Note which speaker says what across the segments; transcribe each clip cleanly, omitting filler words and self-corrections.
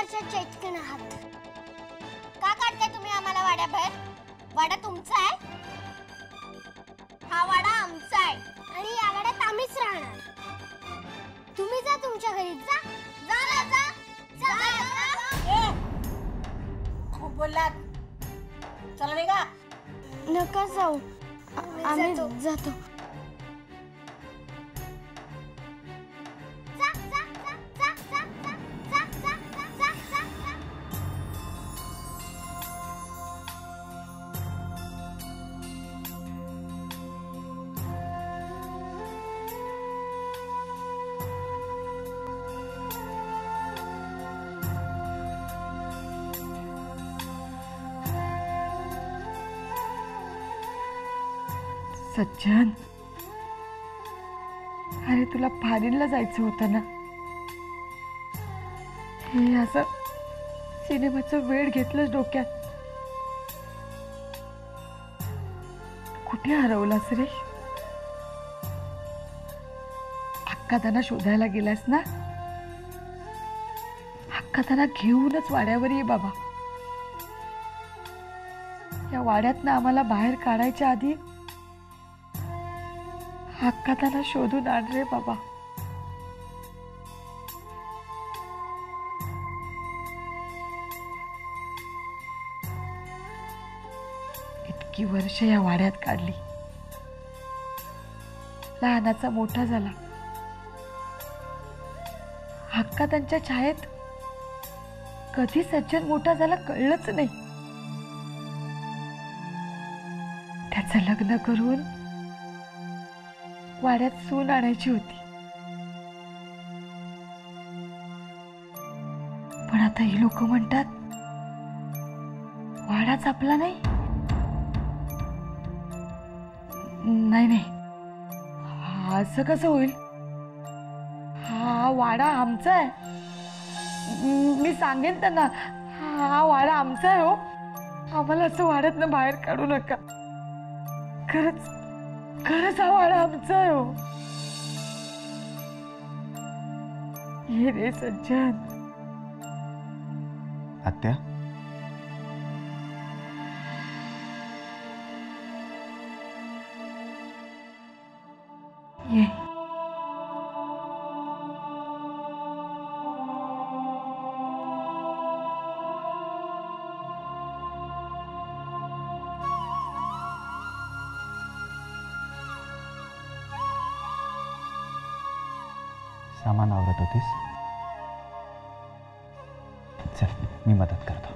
Speaker 1: वर्षात चैतन्य आहात. का काढताय तुम्ही आम्हाला वाड्याबाहेर? वाडा तुमचा आहे, हा वाडा आमचा आहे आणि या वाड्यात आम्हीच राहणार. तुम्ही जा तुमच्या घरी. जा जा जा जा.
Speaker 2: खूप बोललात. चला नाही का?
Speaker 1: नका जाऊ, आम्ही जातो.
Speaker 3: सज्जन, अरे तुला फारीनला जायचं होतं ना. हे असं सिनेमाचं वेळ घेतलंच डोक्यात. कुठे हरवलास रे? अक्कादाना शोधायला गेलास ना? अक्कादाना घेऊनच वाड्यावर ये बाबा. या वाड्यातनं आम्हाला बाहेर काढायच्या आधी अक्कादाना शोधून आण रे बाबा. इतकी वर्ष या वाड्यात काढली, लहानाचा मोठा झाला. अक्कादांच्या छायेत कधी सज्जन मोठा झाला कळलंच नाही. त्याचं लग्न करून वाड्यात सून आणायची होती, पण आता ही लोक म्हणतात वाडाच आपला नाही. नाही नाही, असं कसं होईल? हा वाडा आमचा आहे. मी सांगेन त्यांना हा वाडा आमचा आहे. हो, आम्हाला असं वाड्यातनं बाहेर काढू नका. खरंच खरंच हा वाडा आमचा आहे. हो, ये रे सज्जन.
Speaker 4: आत्या,
Speaker 3: ये.
Speaker 4: सामान आवरत होतीस? चल, मी मदत करतो.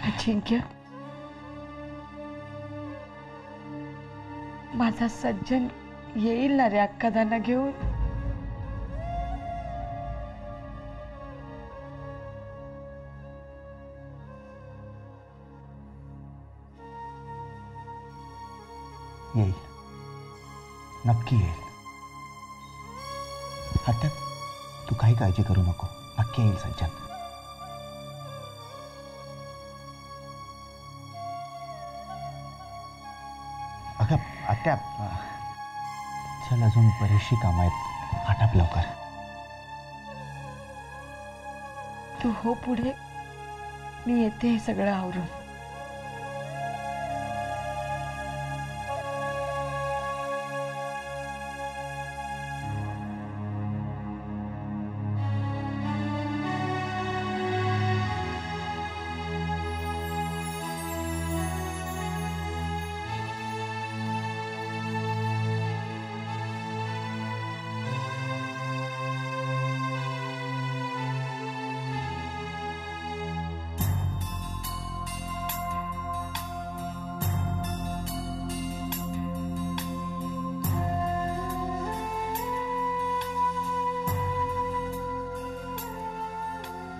Speaker 3: अजिंक्य, माझा सज्जन येईल ना रे अक्कादांना घेऊन?
Speaker 4: येईल, नक्की येईल. आत्या, तू काही काळजी करू नको, नक्की येईल सज्जन. अगं आत्या, चल, अजून बरीचशी कामं आहेत, आटाप लवकर.
Speaker 3: तू हो पुढे, मी येते हे सगळं आवरून.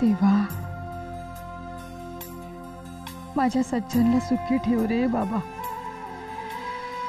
Speaker 3: देवा, माझ्या सज्जनला सुखी ठेव रे बाबा.